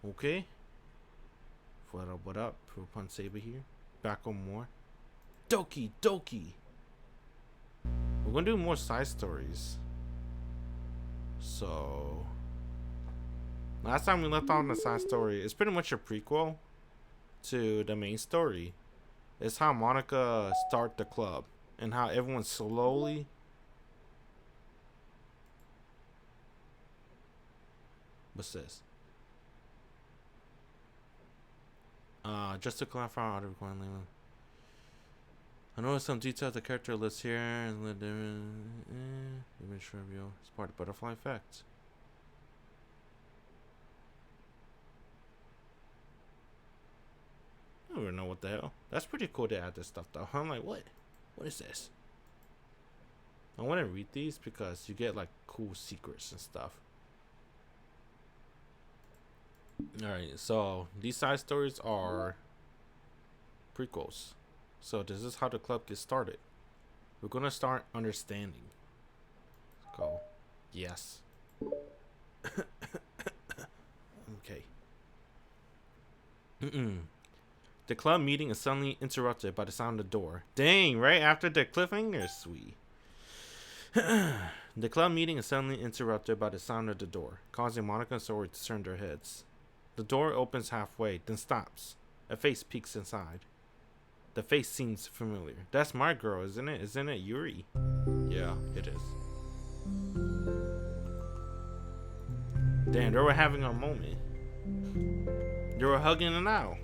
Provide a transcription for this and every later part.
Okay. What up? Pun Saber here. Back on more. Doki Doki. We're gonna do more side stories. So last time we left off on the side story, it's pretty much a prequel to the main story. It's how Monica started the club and how everyone slowly what's this? Just to clarify our recording. I noticed some details the character lists here and let them image review. It's part of the butterfly effect. I don't even know what the hell. That's pretty cool to add this stuff though. I'm like, what? What is this? I want to read these because you get like cool secrets and stuff. Alright, so these side stories are prequels. So this is how the club gets started. We're gonna start understanding. Let's go. Yes. Okay. The club meeting is suddenly interrupted by the sound of the door. Dang, right after the cliffhanger? Sweet. The club meeting is suddenly interrupted by the sound of the door, causing Monica and Sori to turn their heads. The door opens halfway, then stops. A face peeks inside. The face seems familiar. That's my girl, isn't it? Isn't it Yuri? Yeah, it is. Damn, they were having a moment. They were hugging it out.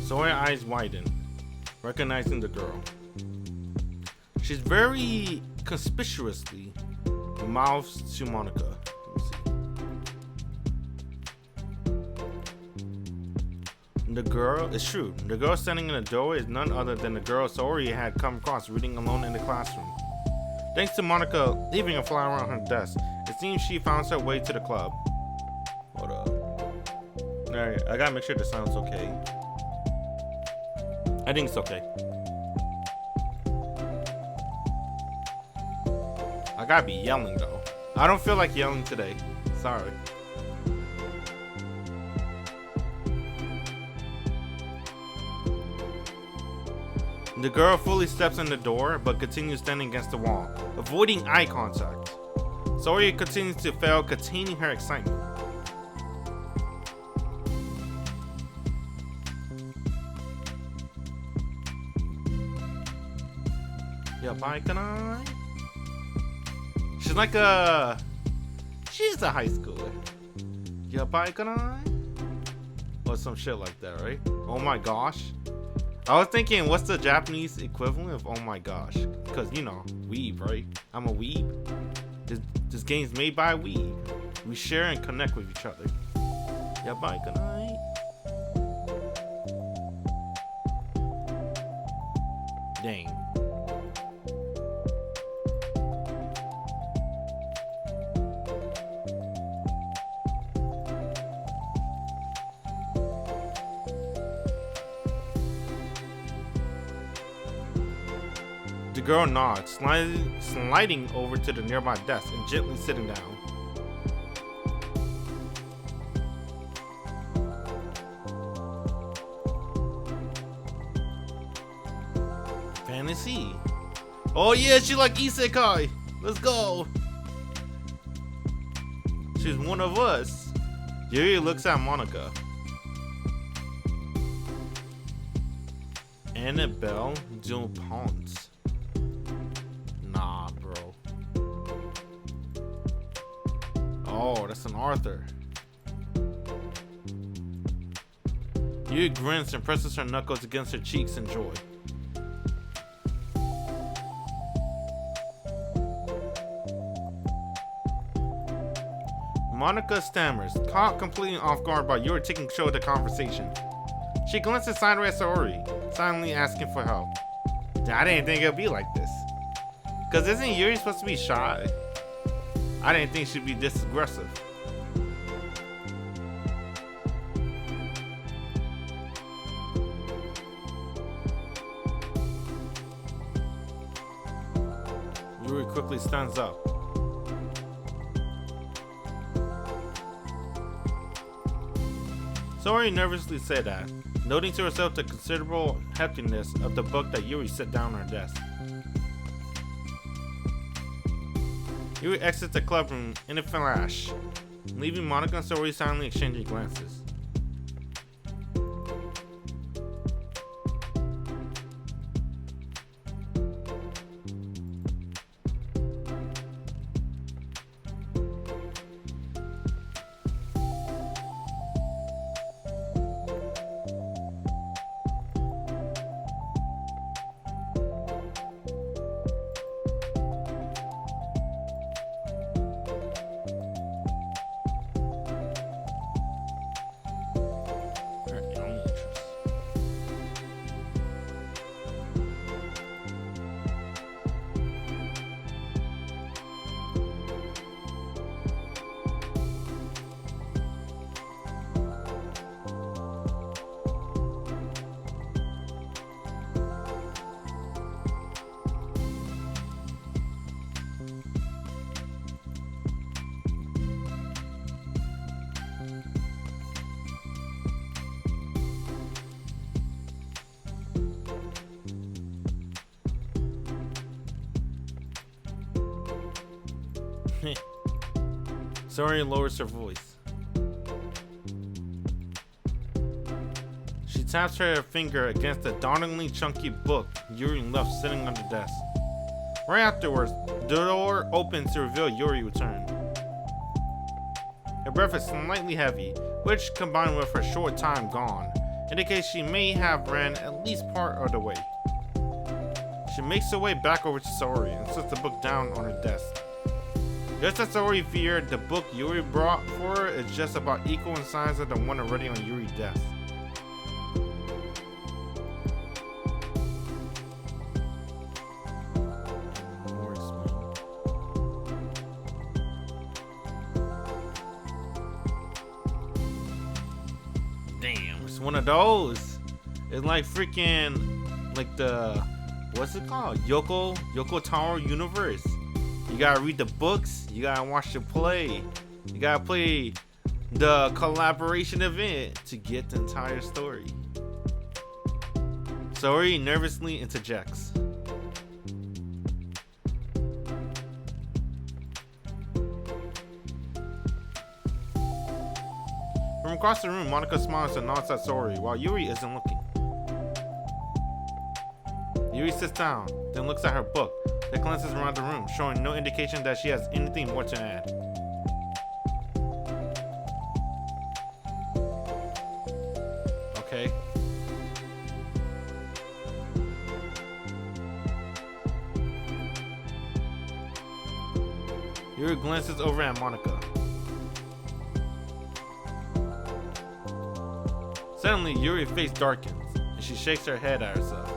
So her eyes widen, recognizing the girl. She's very conspicuously mouths to Monica. The girl is true. The girl standing in the doorway is none other than the girl Sori had come across reading alone in the classroom. Thanks to Monica leaving a flower on her desk, it seems she found her way to the club. Hold up. Alright, I gotta make sure the sound's okay. I think it's okay. I gotta be yelling though. I don't feel like yelling today. Sorry. The girl fully steps in the door, but continues standing against the wall, avoiding eye contact. Sori continues to fail, containing her excitement. Yeah, bye, can I? She's like she's a high schooler. Yeah, bye, can I? Or some shit like that, right? Oh my gosh. I was thinking, what's the Japanese equivalent of oh my gosh? Because, you know, weeb, right? I'm a weeb. This game's made by weeb. We share and connect with each other. Yeah, bye, good night. Dang. The girl nods, sliding over to the nearby desk and gently sitting down. Fantasy. Oh yeah, she like isekai. Let's go. She's one of us. Yuri looks at Monica. Annabelle Dupont. Nah, bro. Oh, that's an Arthur. Yuri grins and presses her knuckles against her cheeks in joy. Monica stammers, caught completely off guard by Yuri taking control of the conversation. She glances sideways at Sori, silently asking for help. I didn't think it'd be like this. Cause isn't Yuri supposed to be shy? I didn't think she'd be this aggressive. Yuri quickly stands up. Sori nervously said that, noting to herself the considerable heftiness of the book that Yuri set down on her desk. Yuri exits the club room in a flash, leaving Monica and Sori silently exchanging glances. Sori lowers her voice. She taps her finger against the dauntingly chunky book Yuri left sitting on the desk. Right afterwards, the door opens to reveal Yuri returned. Her breath is slightly heavy, which, combined with her short time gone, indicates she may have ran at least part of the way. She makes her way back over to Sori and sets the book down on her desk. Just as Sori feared, the book Yuri brought for her is just about equal in size as the one already on Yuri's desk. Damn, it's one of those. It's like freaking, like the, what's it called? Yoko Taro universe. You gotta read the books, you gotta watch the play, you gotta play the collaboration event to get the entire story. Sori nervously interjects. From across the room, Monica smiles and nods at Sori while Yuri isn't looking. Yuri sits down, then looks at her book, then glances around the room, showing no indication that she has anything more to add. Okay. Yuri glances over at Monica. Suddenly, Yuri's face darkens, and she shakes her head at herself.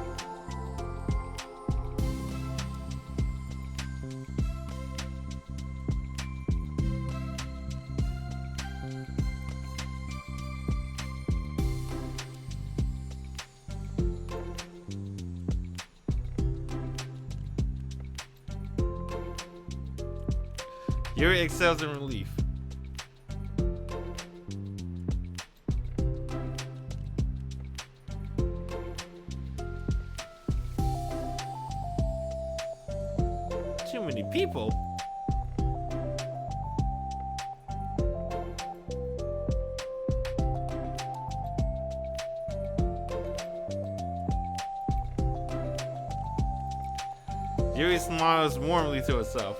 Yuri exhales in relief. Too many people. Yuri smiles warmly to herself.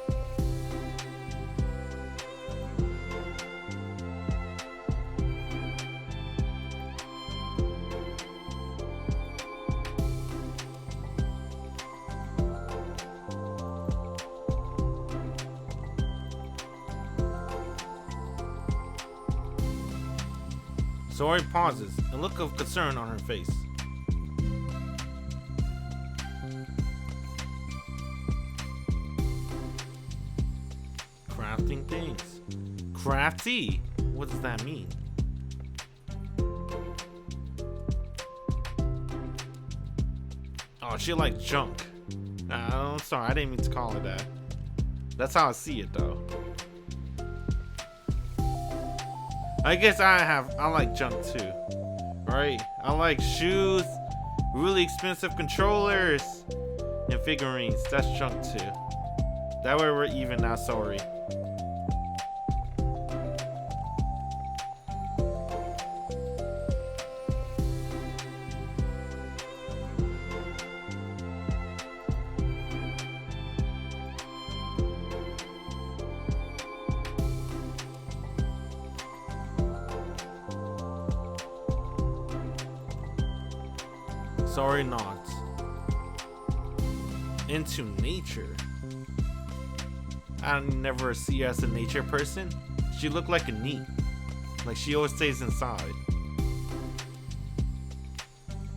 Sori pauses, a look of concern on her face. Crafting things. Crafty? What does that mean? Oh, she like junk. I'm sorry, I didn't mean to call her that. That's how I see it, though. I guess I like junk too, right? I like shoes, really expensive controllers, and figurines. That's junk too. That way we're even now, sorry. Sorry, not. Into nature. I never see her as a nature person. She looked like a neat. Like she always stays inside.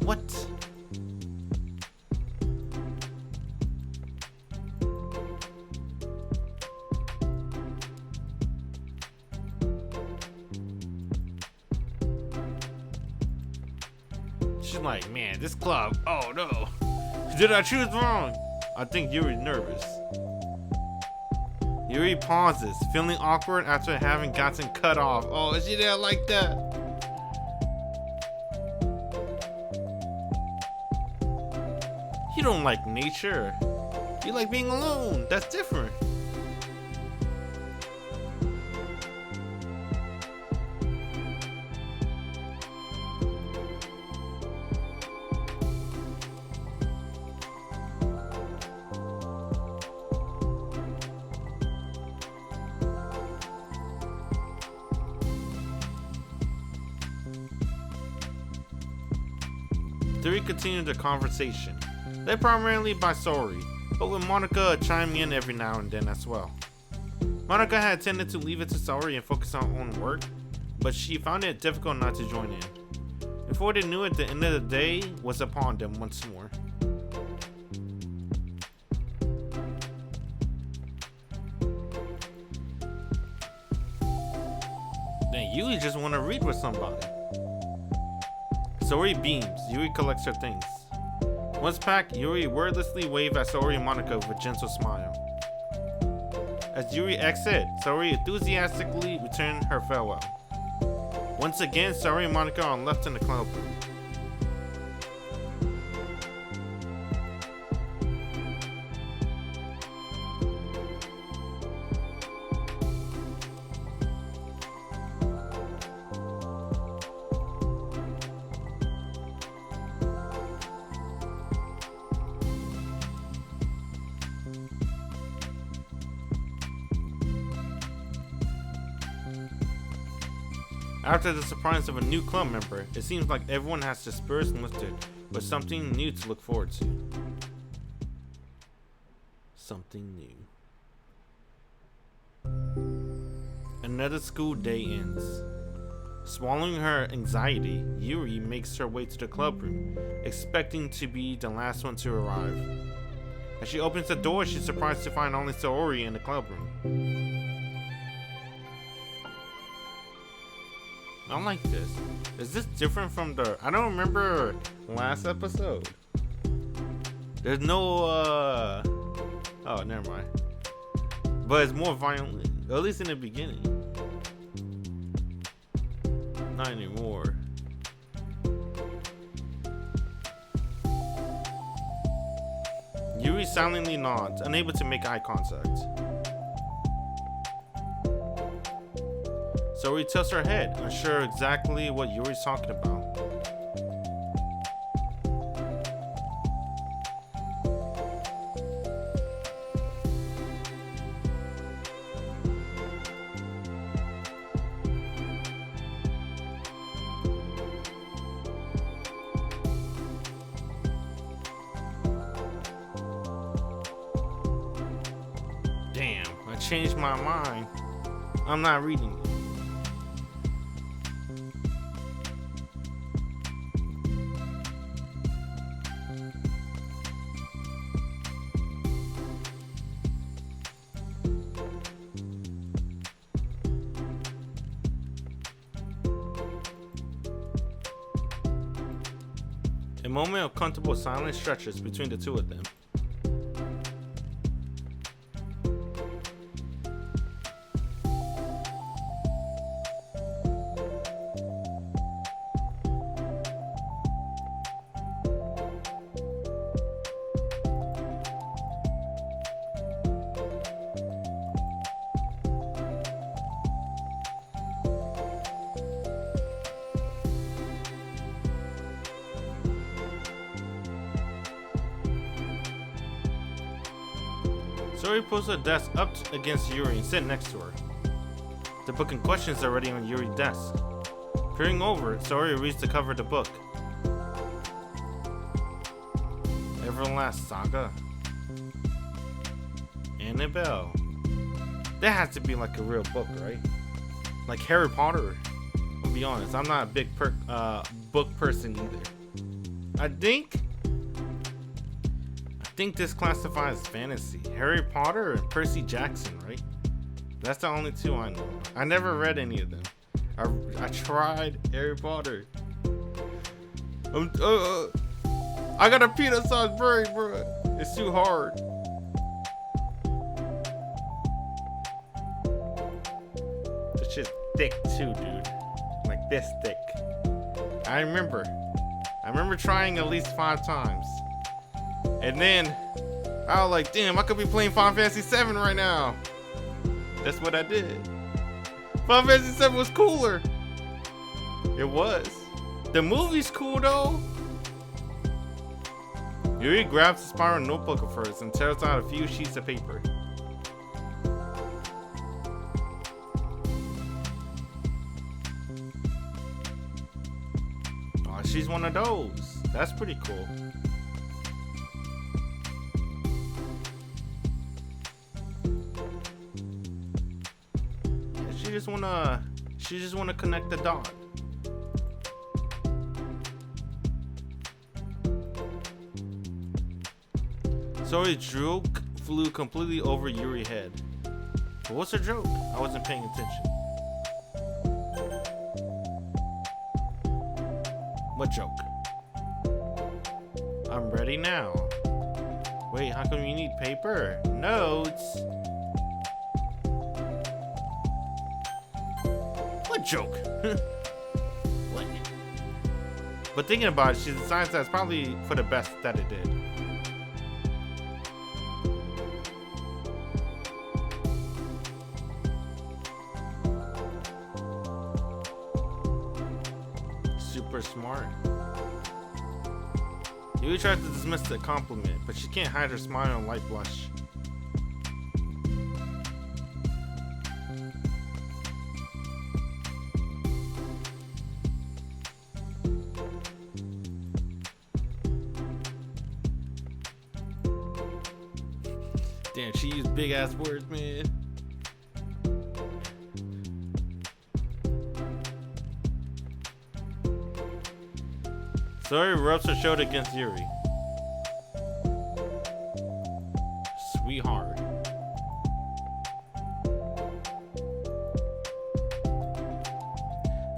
What? She's like, man, this club, oh no. Did I choose wrong? I think Yuri's nervous. Yuri pauses, feeling awkward after having gotten cut off. Oh, is she there like that? You don't like nature. You like being alone. That's different. Three continued the conversation, led primarily by Sori, but with Monica chiming in every now and then as well. Monica had tended to leave it to Sori and focus on her own work, but she found it difficult not to join in. Before they knew it, the end of the day was upon them once more. Then Yui just want to read with somebody. Sori beams. Yuri collects her things. Once packed, Yuri wordlessly waves at Sori and Monica with a gentle smile. As Yuri exits, Sori enthusiastically returns her farewell. Once again, Sori and Monica are left in the club room. After the surprise of a new club member, it seems like everyone has their spirits lifted with something new to look forward to. Something new. Another school day ends. Swallowing her anxiety, Yuri makes her way to the club room, expecting to be the last one to arrive. As she opens the door, she's surprised to find only Saori in the club room. I like this. Is this different from the... I don't remember last episode. There's no, Oh, never mind. But it's more violent. At least in the beginning. Not anymore. Yuri silently nods, unable to make eye contact. Sori tilts her head, unsure exactly what Yuri's talking about. Damn, I changed my mind. I'm not reading it. A moment of comfortable silence stretches between the two of them. Sori pulls her desk up against Yuri and sits next to her. The book in question is already on Yuri's desk. Peering over, Sori reads the cover of the book. Everlast Saga? Annabelle? That has to be like a real book, right? Like Harry Potter. I'll be honest, I'm not a big book person either. I think this classifies as fantasy. Harry Potter and Percy Jackson, right? That's the only two I know. I never read any of them. I tried Harry Potter. I got a peanut sauce berry, bro. It's too hard. This shit's thick too, dude. Like this thick. I remember trying at least 5 times. And then I was like, damn, I could be playing Final Fantasy 7 right now. That's what I did. Final Fantasy 7 was cooler. It was. The movie's cool though. Yuri grabs a spiral notebook of hers and tears out a few sheets of paper. Oh, she's one of those. That's pretty cool. She just wanna connect the dot. Sori's joke flew completely over Yuri's head. But what's her joke? I wasn't paying attention. What joke? I'm ready now. Wait, how come you need paper? Notes? What joke? What? But thinking about it, she decides that's probably for the best that it did. Super smart. Yui tries to dismiss the compliment, but she can't hide her smile and light blush. Damn, she used big ass words, man. Sori rubs her shoulder against Yuri. Sweetheart.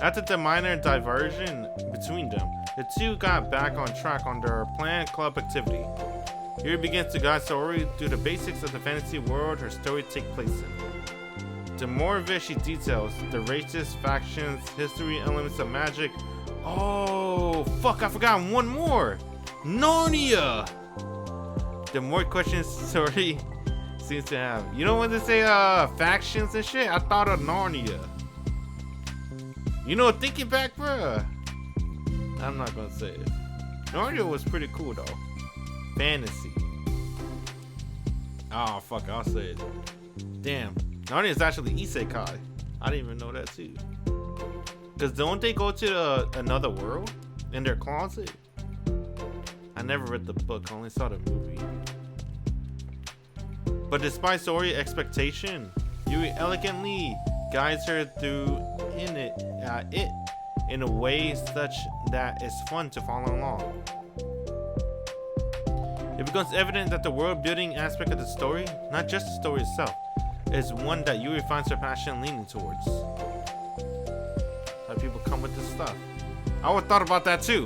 After the minor diversion between them, the two got back on track on their planned club activity. Yuri begins to guide Sori through the basics of the fantasy world her story takes place in. The more of it she details, the races, factions, history, elements of magic. Oh, fuck, I forgot one more. Narnia. The more questions Sori seems to have. You know when they say factions and shit? I thought of Narnia. You know, thinking back, bruh. I'm not gonna say it. Narnia was pretty cool though. Fantasy. Oh, fuck, I'll say it. Damn. Narnia is actually isekai. I didn't even know that too. Cause don't they go to another world in their closet? I never read the book, I only saw the movie. But despite Sori's expectation, Yuri elegantly guides her through it in a way such that it's fun to follow along. It becomes evident that the world building aspect of the story, not just the story itself, is one that Yuri finds her passion leaning towards. How people come with this stuff. I always thought about that too.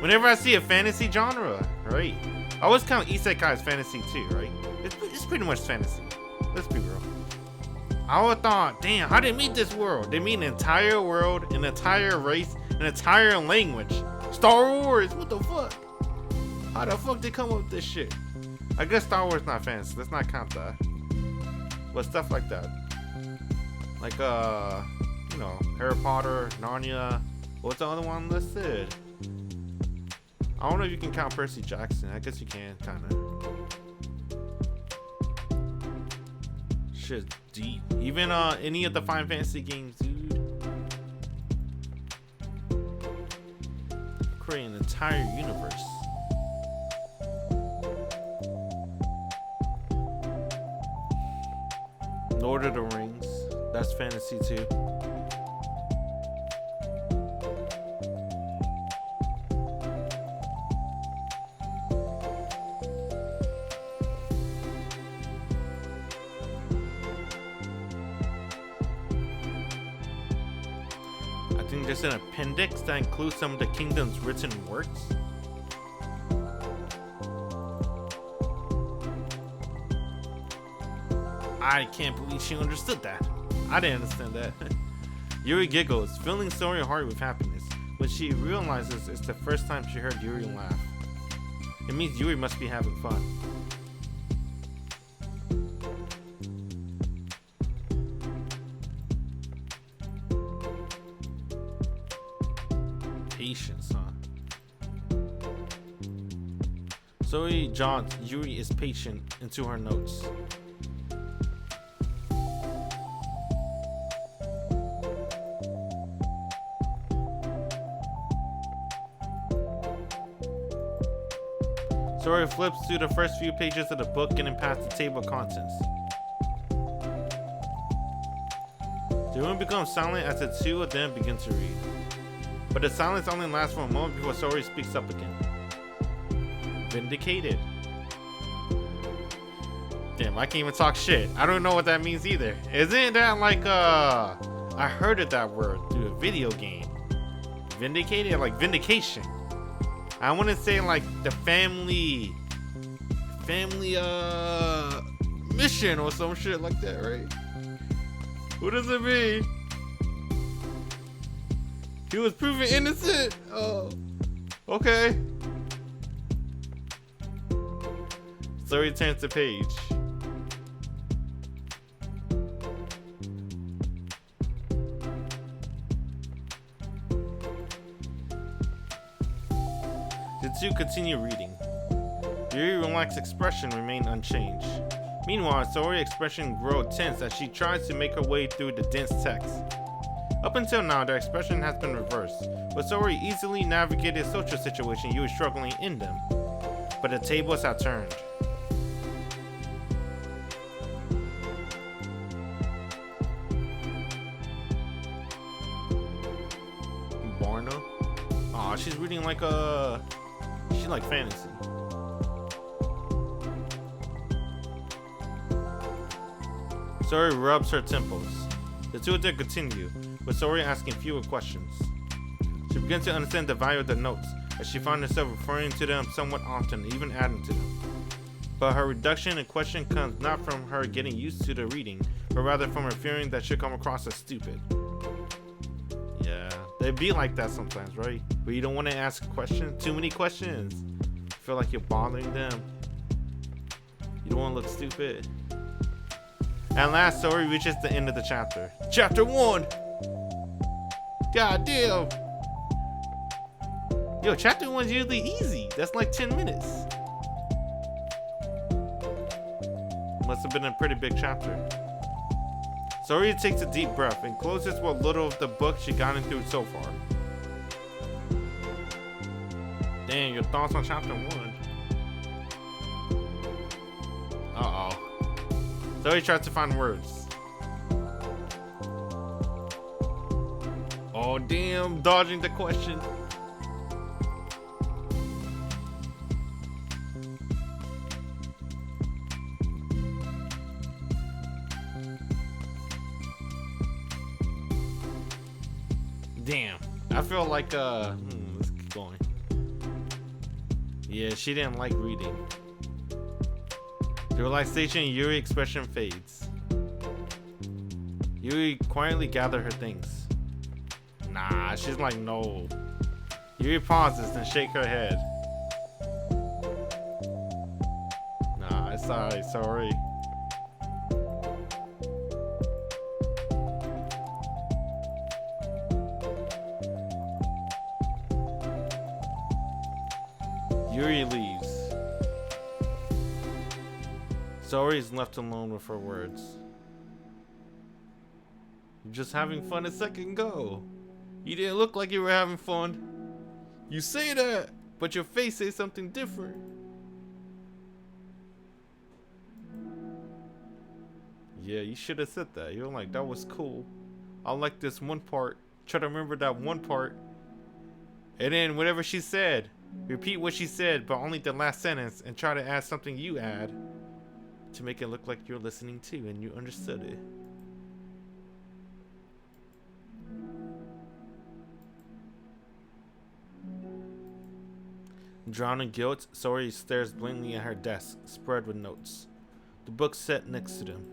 Whenever I see a fantasy genre, right? I always count isekai as fantasy too, right? It's pretty much fantasy. Let's be real. I always thought, damn, how they meet this world? They meet an entire world, an entire race, an entire language. Star Wars, what the fuck? How the fuck they come up with this shit? I guess Star Wars not fantasy. Let's not count that. But stuff like that. Like, you know, Harry Potter, Narnia. What's the other one listed? I don't know if you can count Percy Jackson. I guess you can, kind of. Shit's deep. Even any of the Final Fantasy games, dude. Create an entire universe. Lord of the Rings. That's fantasy too. I think there's an appendix that includes some of the kingdom's written works. I can't believe she understood that. I didn't understand that. Yuri giggles, filling Sori's heart with happiness when she realizes it's the first time she heard Yuri laugh. It means Yuri must be having fun. Patience, huh? Sori jots Yuri is patient into her notes. Sori flips through the first few pages of the book, getting past the table of contents. The room becomes silent as the two of them begin to read. But the silence only lasts for a moment before Sori speaks up again. Vindicated. Damn, I can't even talk shit. I don't know what that means either. Isn't that like, I heard of that word through a video game. Vindicated? Like vindication. I want to say like the family mission or some shit like that, right? What does it mean? He was proven innocent. Oh, okay. Sori turns the page. The two continue reading. Yuri's relaxed expression remained unchanged. Meanwhile, Sori's expression grew tense as she tries to make her way through the dense text. Up until now, their expression has been reversed, but Sori easily navigated social situation you were struggling in them. But the tables have turned. Barna? Aw, she's reading like a... She like fantasy. Sori rubs her temples. The two of them continue, with Sori asking fewer questions. She begins to understand the value of the notes, as she finds herself referring to them somewhat often, even adding to them. But her reduction in question comes not from her getting used to the reading, but rather from her fearing that she'll come across as stupid. Yeah, they be like that sometimes, right? Where you don't want to ask questions, too many questions. You feel like you're bothering them. You don't want to look stupid. At last, Sori reaches the end of the chapter. Chapter 1! God damn! Yo, chapter 1's usually easy. That's like 10 minutes. Must have been a pretty big chapter. Sori takes a deep breath and closes what little of the book she gotten through so far. Damn, your thoughts on chapter 1? Uh-oh. Sori tries to find words. Oh, damn, dodging the question. Damn, I feel like, let's keep going. Yeah, she didn't like reading. The relaxation in Yuri's expression fades. Yuri quietly gathers her things. Nah, she's like, no. Yuri pauses, then shakes her head. Nah, it's alright, sorry. Yuri leaves. Sori is left alone with her words. You're just having fun a second ago. You didn't look like you were having fun. You say that, but your face says something different. Yeah, you should have said that. You're like, that was cool. I like this one part. Try to remember that one part. And then whatever she said, repeat what she said, but only the last sentence, and try to add something you add to make it look like you're listening too and you understood it. Drowned in guilt, Sori stares blankly at her desk, spread with notes. The book set next to them.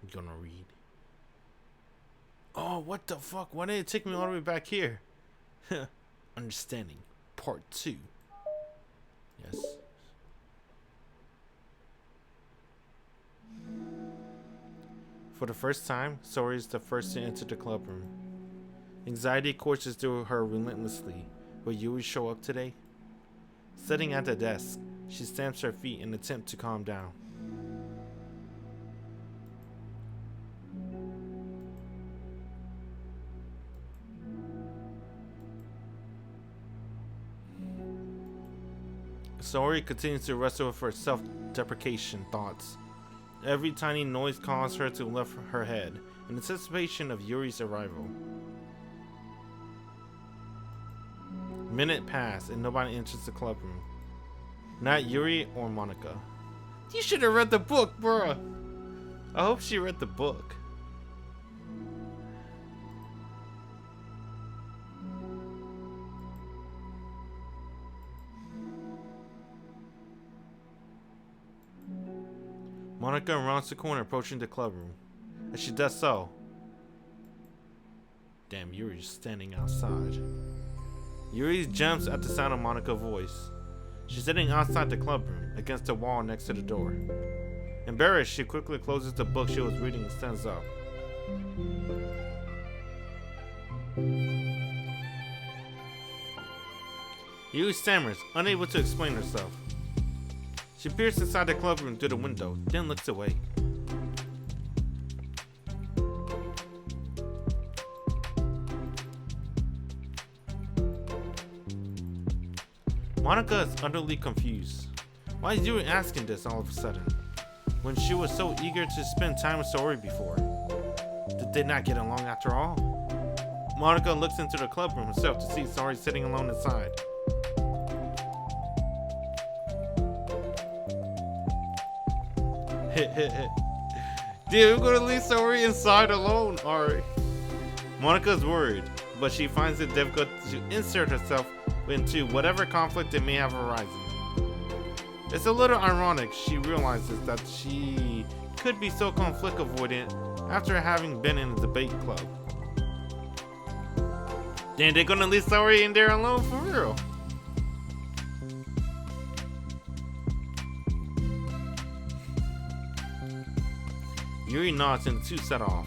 I'm gonna read. Oh, what the fuck? Why did it take me all the way back here? Understanding. Part 2. Yes. For the first time, Sori is the first to enter the club room. Anxiety courses through her relentlessly. Will Yuri show up today? Sitting at the desk, she stamps her feet in an attempt to calm down. Sori continues to wrestle with her self-deprecation thoughts. Every tiny noise caused her to lift her head in anticipation of Yuri's arrival. Minute pass and nobody enters the club room. Not Yuri or Monika. You should have read the book, bruh. I hope she read the book. Monika rounds the corner, approaching the club room. As she does so, damn, Yuri's standing outside. Yuri jumps at the sound of Monika's voice. She's sitting outside the club room, against the wall next to the door. Embarrassed, she quickly closes the book she was reading and stands up. Yuri stammers, unable to explain herself. She peers inside the club room through the window, then looks away. Monika is utterly confused. Why is Yuri asking this all of a sudden, when she was so eager to spend time with Sori before? Did they not get along after all? Monika looks into the club room herself to see Sori sitting alone inside. Dude, we're gonna leave Sori inside alone, alright. Monika's worried, but she finds it difficult to insert herself into whatever conflict it may have arisen. It's a little ironic she realizes that she could be so conflict avoidant after having been in a debate club. Then they're gonna leave Sori in there alone for real. Yuri nods and the two set off.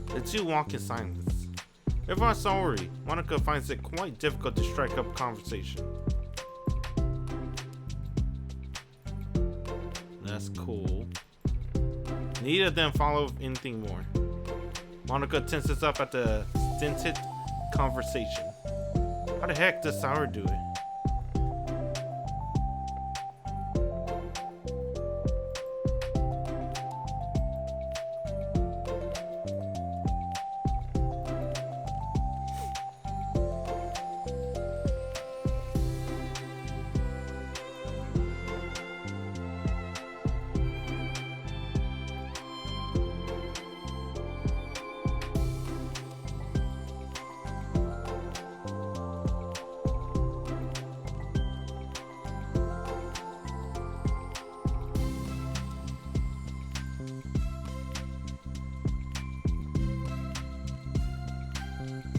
The two walk in silence. If I'm sorry, Monika finds it quite difficult to strike up conversation. That's cool. Neither of them follow anything more. Monika tenses up at the stinted conversation. How the heck does Sour do it?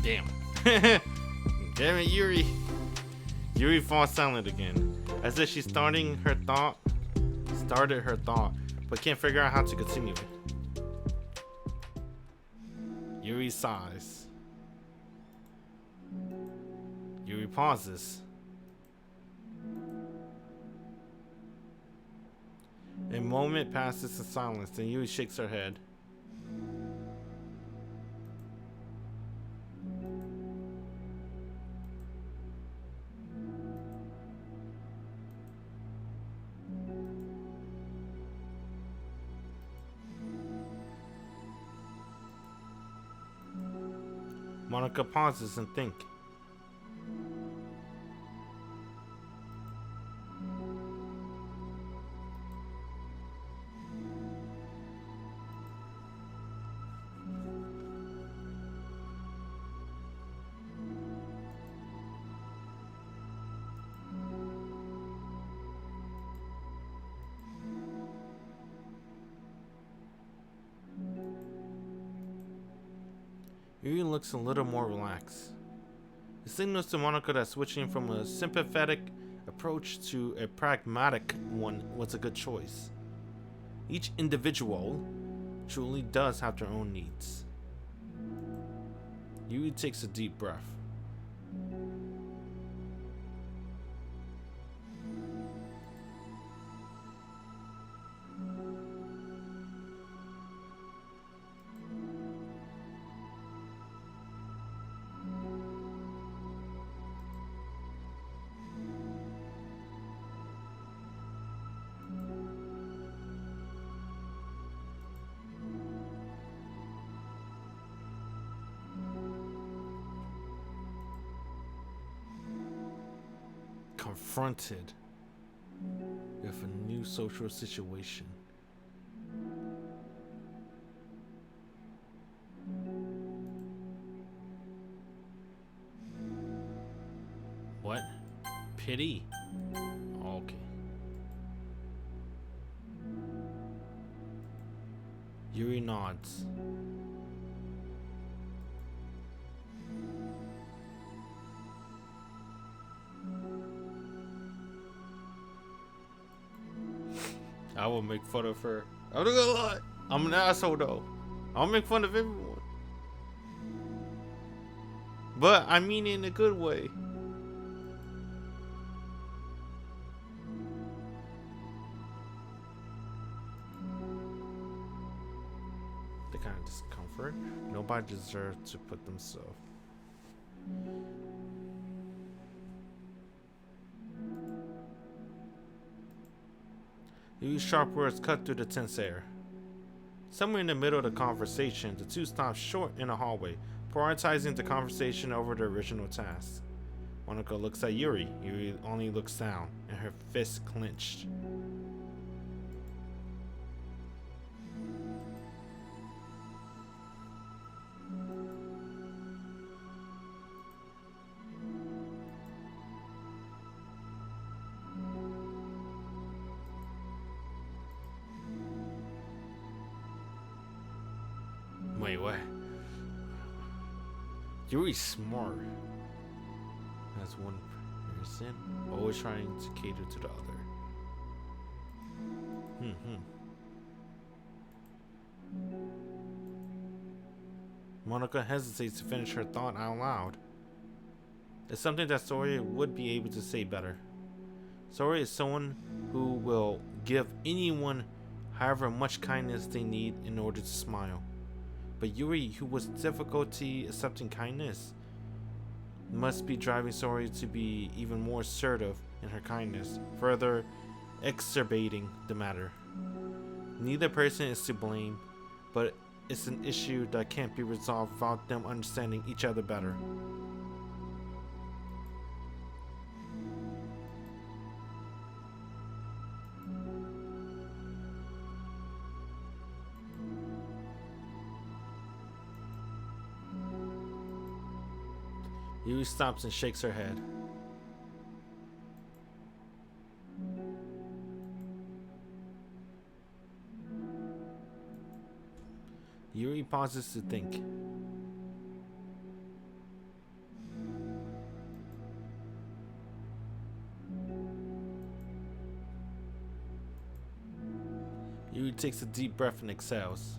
Damn. Damn it, Yuri. Yuri falls silent again, as if she's started her thought, but can't figure out how to continue it. Yuri sighs. Yuri pauses. A moment passes in silence, then Yuri shakes her head. Monica pauses and thinks. Yuri looks a little more relaxed. It signals to Monica that switching from a sympathetic approach to a pragmatic one was a good choice. Each individual truly does have their own needs. Yuri takes a deep breath. Confronted with a new social situation. What? Pity? Okay. Yuri nods. I will make fun of her. I'm not gonna lie. I'm an asshole though. I'll make fun of everyone. But I mean it in a good way. The kind of discomfort. Nobody deserves to put themselves. Yuri's sharp words cut through the tense air. Somewhere in the middle of the conversation, the two stop short in a hallway, prioritizing the conversation over the original task. Monica looks at Yuri. Yuri only looks down, and her fists clenched. Wait, what? Yuri's smart. As one person, always trying to cater to the other. Monica hesitates to finish her thought out loud. It's something that Sora would be able to say better. Sora is someone who will give anyone however much kindness they need in order to smile. But Yuri, who was difficulty accepting kindness, must be driving Sora to be even more assertive in her kindness, further exacerbating the matter. Neither person is to blame, but it's an issue that can't be resolved without them understanding each other better. Yuri stops and shakes her head. Yuri pauses to think. Yuri takes a deep breath and exhales.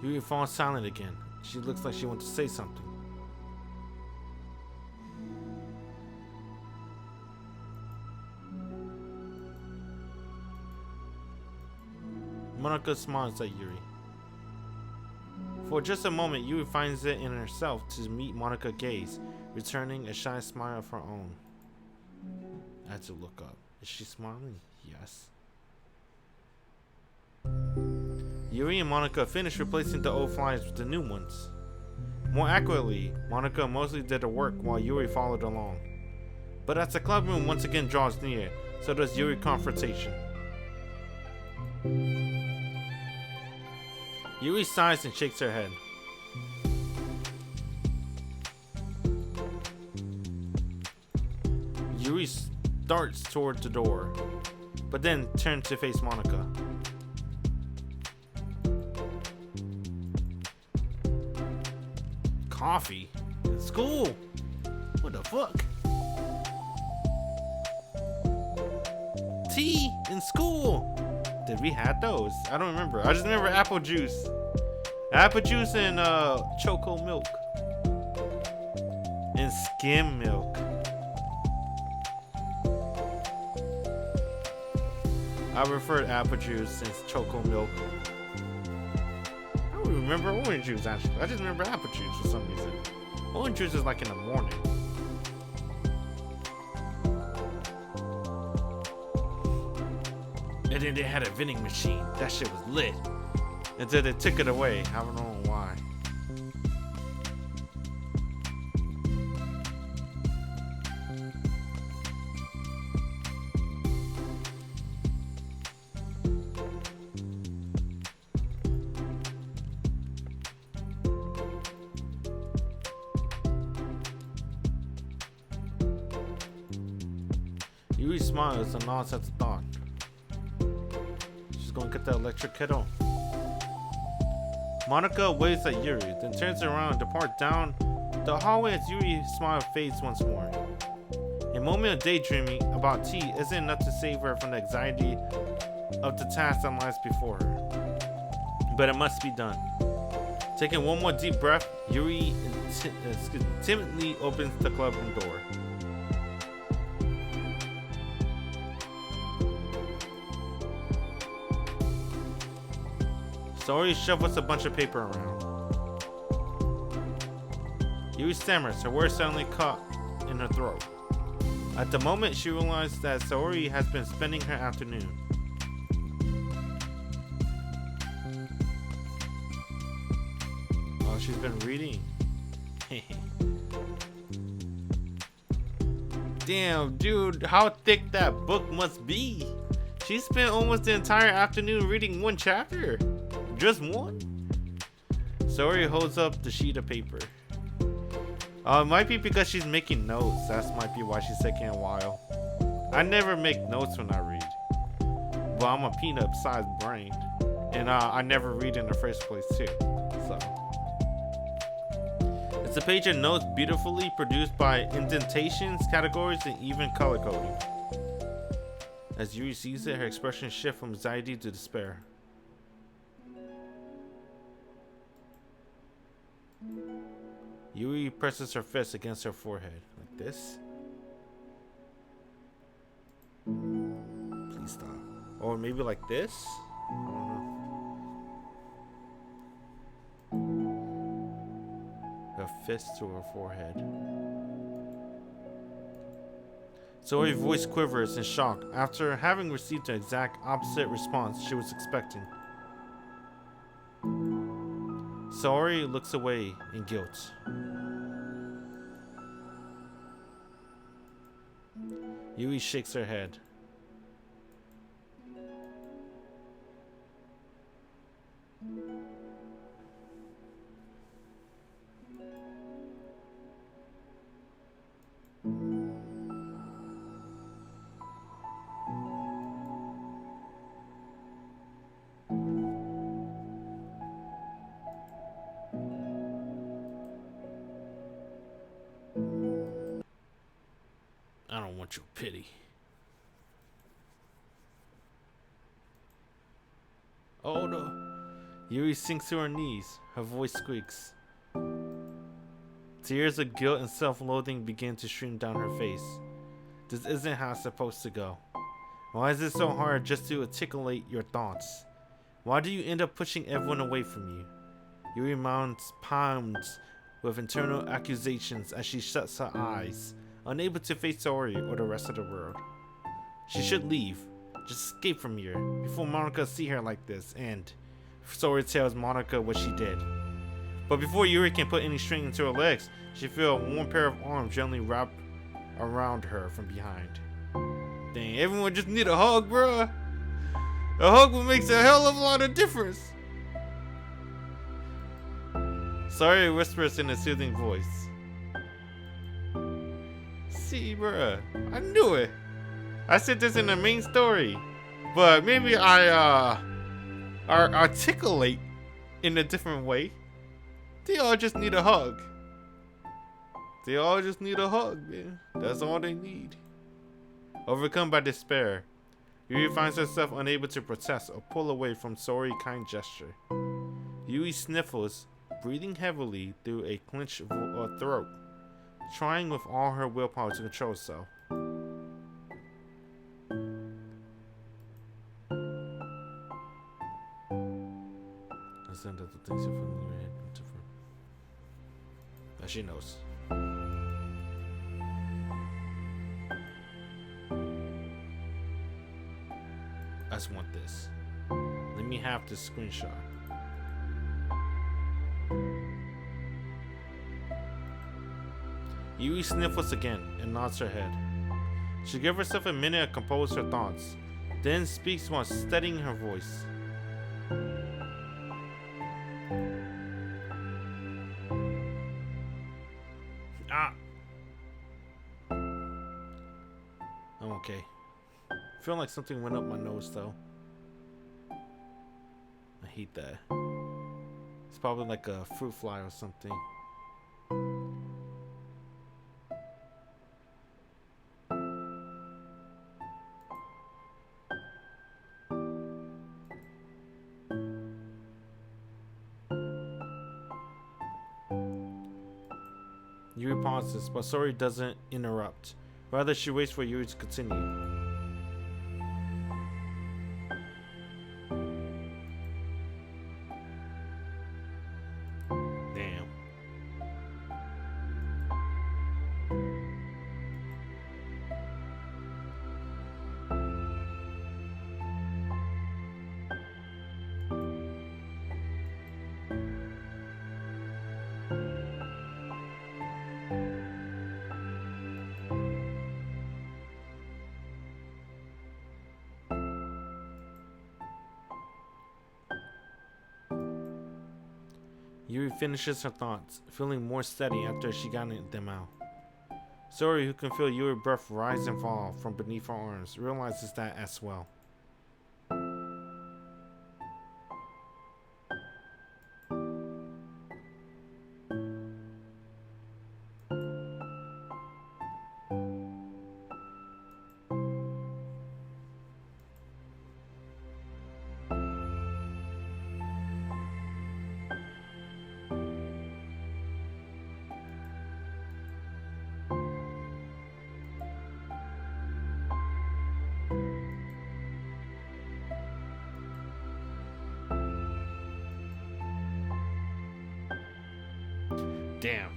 Yuri falls silent again. She looks like she wants to say something. Monica smiles at Yuri. For just a moment, Yuri finds it in herself to meet Monica's gaze, returning a shy smile of her own. I had to look up. Is she smiling? Yes. Yuri and Monica finished replacing the old flyers with the new ones. More accurately, Monica mostly did the work while Yuri followed along. But as the club room once again draws near, so does Yuri's confrontation. Yuri sighs and shakes her head. Yuri starts toward the door, but then turns to face Monica. Coffee? In school? What the fuck? Tea? In school? Did we have those? I don't remember. I just remember apple juice. Apple juice and choco milk. And skim milk. I prefer apple juice and choco milk. I don't remember orange juice actually. I just remember apple juice for some reason. Orange juice is like in the morning. And then they had a vending machine. That shit was lit. Until they took it away. I don't know why. Yuri smiles and nods at the thought. She's gonna get the electric kettle. Monica waves at Yuri, then turns around and departs down the hallway as Yuri's smile fades once more. A moment of daydreaming about tea isn't enough to save her from the anxiety of the task that lies before her. But it must be done. Taking one more deep breath, Yuri timidly opens the clubroom door. Saori shovels a bunch of paper around. Yuri stammers, her words suddenly caught in her throat. At the moment, she realized that Saori has been spending her afternoon. Oh, she's been reading. Damn, dude, how thick that book must be. She spent almost the entire afternoon reading one chapter. Just one? Saori holds up the sheet of paper. It might be because she's making notes. That might be why she's taking a while. I never make notes when I read. But I'm a peanut-sized brain. And I never read in the first place too. So it's a page of notes beautifully produced by indentations, categories, and even color coding. As Yuri sees it, her expression shifts from anxiety to despair. Yuri presses her fist against her forehead, like this. Please stop. Or maybe like this? I don't know. Her fist to her forehead. Saori's voice quivers in shock after having received the exact opposite response she was expecting. Saori looks away in guilt. Yuri shakes her head. I don't want your pity. Oh no. Yuri sinks to her knees. Her voice squeaks. Tears of guilt and self-loathing begin to stream down her face. This isn't how it's supposed to go. Why is it so hard just to articulate your thoughts? Why do you end up pushing everyone away from you? Yuri mounts pounds with internal accusations as she shuts her eyes, unable to face Sori or the rest of the world. She should leave. Just escape from here before Monica see her like this, and Sori tells Monica what she did. But before Yuri can put any string into her legs, she feels a warm pair of arms gently wrap around her from behind. Dang, everyone just need a hug, bruh. A hug will make a hell of a lot of difference. Sori whispers in a soothing voice. See, bruh, I knew it. I said this in the main story, but maybe I articulate in a different way. They all just need a hug. They all just need a hug, man. That's all they need. Overcome by despair, Yuri finds herself unable to protest or pull away from Sori's kind gesture. Yuri sniffles, breathing heavily through a clenched throat, trying with all her willpower to control herself. That she knows. I just want this. Let me have this screenshot. Yui sniffles again and nods her head. She gives herself a minute to compose her thoughts, then speaks while steadying her voice. I'm okay. I feel like something went up my nose though. I hate that. It's probably like a fruit fly or something. Yuri pauses, but Sori doesn't interrupt. Rather, she waits for Yuri to continue. Damn. Yuri finishes her thoughts, feeling more steady after she got them out. Sori, who can feel Yuri's breath rise and fall from beneath her arms, realizes that as well. Damn.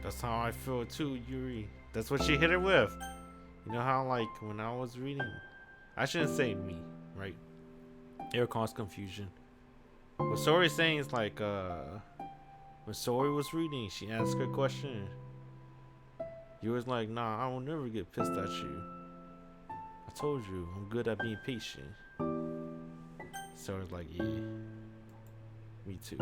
That's how I feel too, Yuri. That's what she hit her with. You know how, like, when I was reading, I shouldn't say me, right? It would cause confusion. What Sori's saying is like, when Sori was reading, she asked her question. You was like, nah, I will never get pissed at you. I told you, I'm good at being patient. Sori's like, yeah, me too.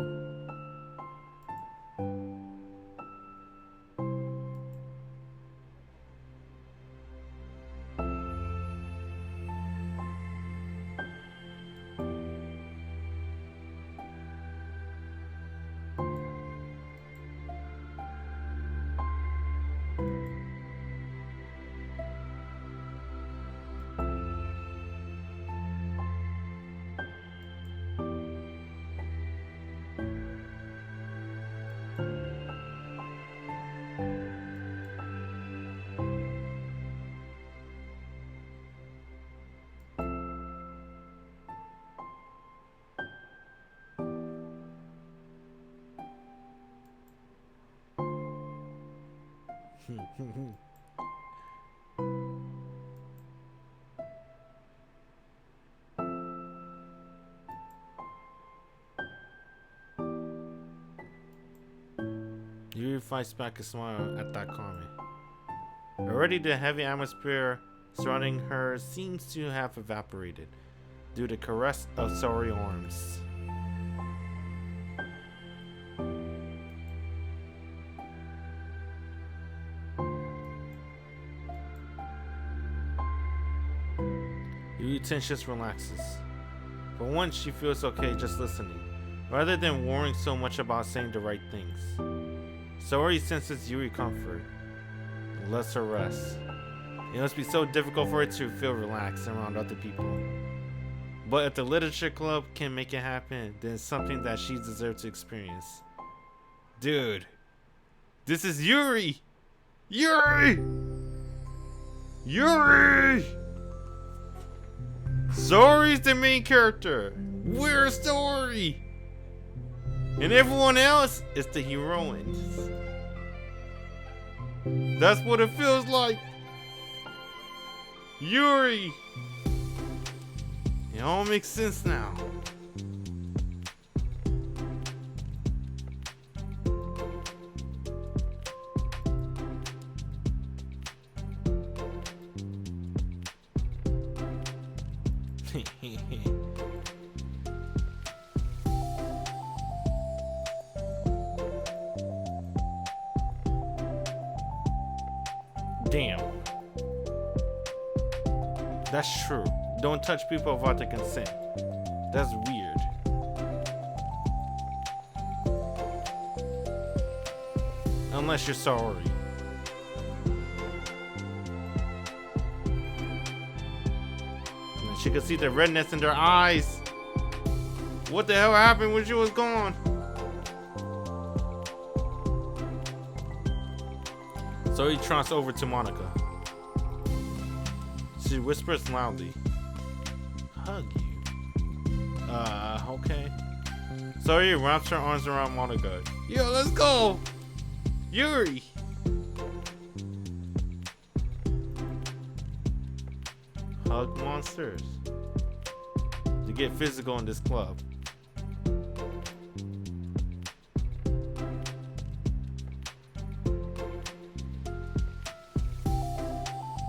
Yuri fights back a smile at that comment. Already the heavy atmosphere surrounding her seems to have evaporated due to the caress of sorry arms. Yuri just relaxes. For once, she feels okay just listening, rather than worrying so much about saying the right things. Saori senses Yuri comfort and lets her rest. It must be so difficult for her to feel relaxed around other people. But if the literature club can make it happen, then it's something that she deserves to experience. Dude, this is Yuri! Yuri! Yuri! Saori's the main character. We're Saori! And everyone else is the heroines. That's what it feels like. Yuri! It all makes sense now. Damn. That's true. Don't touch people without their consent. That's weird. Unless you're sorry. And she could see the redness in their eyes. What the hell happened when she was gone? So he trunks over to Monica. She whispers loudly. Hug you. Okay. So he wraps her arms around Monica. Yo, let's go! Yuri! Hug monsters. To get physical in this club.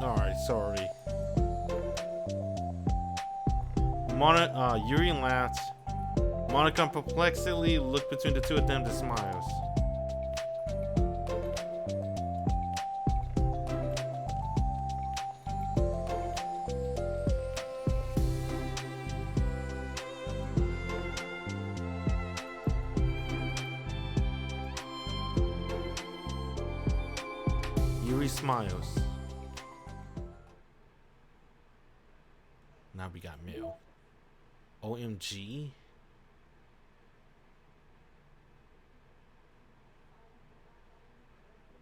Alright, sorry. Yuri laughs. Monica perplexedly looks between the two of them and smiles. Yuri smiles. Now we got mail. OMG.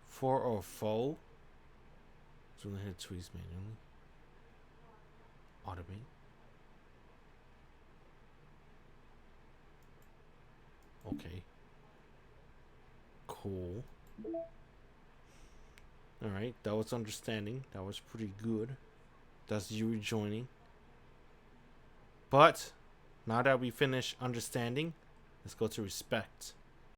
For or foe? So we hit tweets manually. Automate. Okay. Cool. Alright, that was understanding. That was pretty good. That's Yuri joining. But now that we finish understanding, let's go to respect.